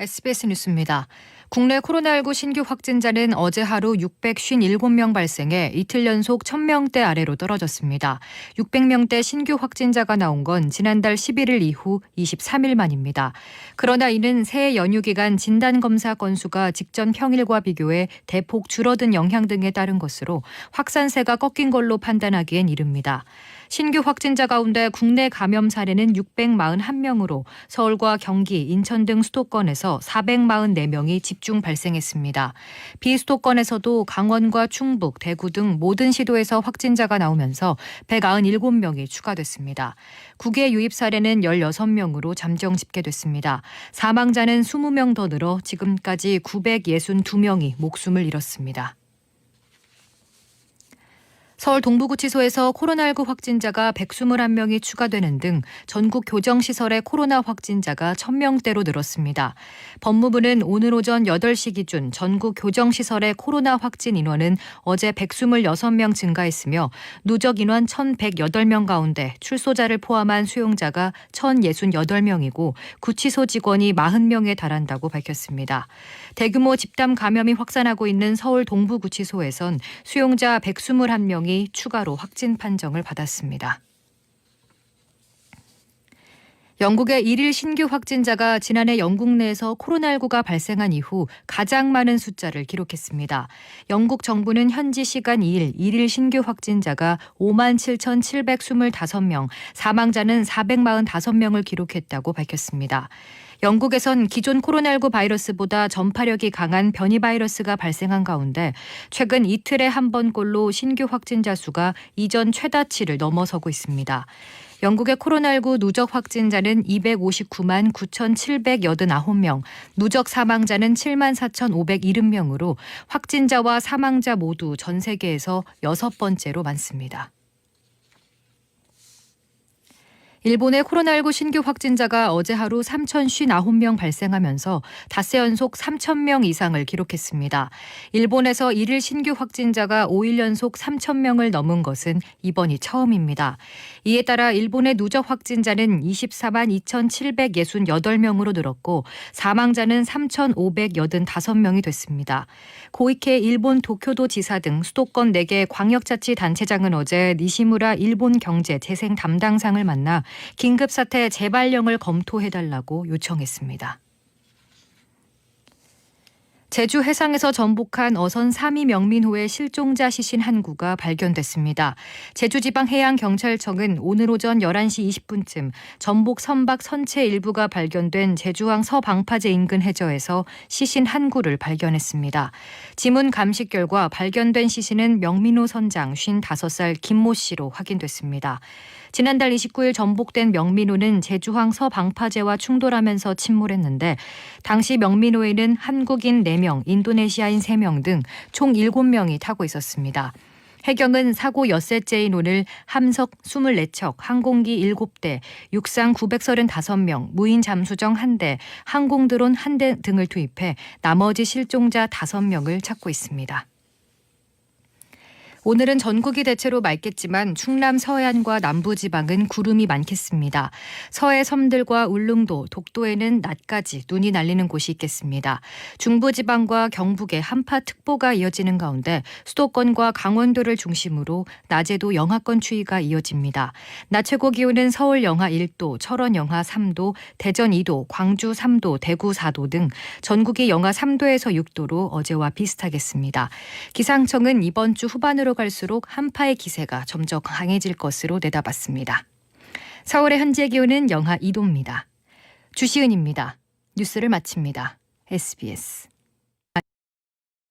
SBS 뉴스입니다. 국내 코로나19 신규 확진자는 어제 하루 657명 발생해 이틀 연속 1000명대 아래로 떨어졌습니다. 600명대 신규 확진자가 나온 건 지난달 11일 이후 23일 만입니다. 그러나 이는 새해 연휴 기간 진단검사 건수가 직전 평일과 비교해 대폭 줄어든 영향 등에 따른 것으로 확산세가 꺾인 걸로 판단하기엔 이릅니다. 신규 확진자 가운데 국내 감염 사례는 641명으로 서울과 경기, 인천 등 수도권에서 444명이 집중 발생했습니다. 비수도권에서도 강원과 충북, 대구 등 모든 시도에서 확진자가 나오면서 197명이 추가됐습니다. 국외 유입 사례는 16명으로 잠정 집계됐습니다. 사망자는 20명 더 늘어 지금까지 962명이 목숨을 잃었습니다. 서울 동부구치소에서 코로나19 확진자가 121명이 추가되는 등 전국 교정시설의 코로나 확진자가 1000명대로 늘었습니다. 법무부는 오늘 오전 8시 기준 전국 교정시설의 코로나 확진 인원은 어제 126명 증가했으며 누적 인원 1108명 가운데 출소자를 포함한 수용자가 1068명이고 구치소 직원이 40명에 달한다고 밝혔습니다. 대규모 집단 감염이 확산하고 있는 서울 동부구치소에선 수용자 121명이 추가로 확진 판정을 받았습니다. 영국의 1일 신규 확진자가 지난해 영국 내에서 코로나19가 발생한 이후 가장 많은 숫자를 기록했습니다. 영국 정부는 현지 시간 2일 1일 신규 확진자가 57,725명, 사망자는 445명을 기록했다고 밝혔습니다. 영국에선 기존 코로나19 바이러스보다 전파력이 강한 변이 바이러스가 발생한 가운데 최근 이틀에 한 번꼴로 신규 확진자 수가 이전 최다치를 넘어서고 있습니다. 영국의 코로나19 누적 확진자는 259만 9,789명, 누적 사망자는 7만 4,570명으로 확진자와 사망자 모두 전 세계에서 6번째로 많습니다. 일본의 코로나19 신규 확진자가 어제 하루 3,059명 발생하면서 닷새 연속 3,000명 이상을 기록했습니다. 일본에서 1일 신규 확진자가 5일 연속 3,000명을 넘은 것은 이번이 처음입니다. 이에 따라 일본의 누적 확진자는 24만 2,768명으로 늘었고 사망자는 3,585명이 됐습니다. 고이케 일본 도쿄도 지사 등 수도권 4개 광역자치단체장은 어제 니시무라 일본 경제 재생 담당상을 만나 긴급사태 재발령을 검토해달라고 요청했습니다. 제주 해상에서 전복한 어선 3위 명민호의 실종자 시신 한 구가 발견됐습니다. 제주지방해양경찰청은 오늘 오전 11시 20분쯤 전복 선박 선체 일부가 발견된 제주항 서방파제 인근 해저에서 시신 한 구를 발견했습니다. 지문 감식 결과 발견된 시신은 명민호 선장 55살 김모 씨로 확인됐습니다. 지난달 29일 전복된 명민호는 제주항 서방파제와 충돌하면서 침몰했는데 당시 명민호에는 한국인 4명, 인도네시아인 3명 등 총 7명이 타고 있었습니다. 해경은 사고 엿새째인 오늘 함석 24척, 항공기 7대, 육상 935명, 무인 잠수정 1대, 항공드론 1대 등을 투입해 나머지 실종자 5명을 찾고 있습니다. 오늘은 전국이 대체로 맑겠지만 충남 서해안과 남부지방은 구름이 많겠습니다. 서해 섬들과 울릉도, 독도에는 낮까지 눈이 날리는 곳이 있겠습니다. 중부지방과 경북에 한파특보가 이어지는 가운데 수도권과 강원도를 중심으로 낮에도 영하권 추위가 이어집니다. 낮 최고 기온은 서울 영하 1도, 철원 영하 3도, 대전 2도, 광주 3도, 대구 4도 등 전국이 영하 3도에서 6도로 어제와 비슷하겠습니다. 기상청은 이번 주 후반으로 갈수록 한파의 기세가 점점 강해질 것으로 내다봤습니다. 서울의 현재 기온은 영하 2도입니다. 주시은입니다. 뉴스를 마칩니다. SBS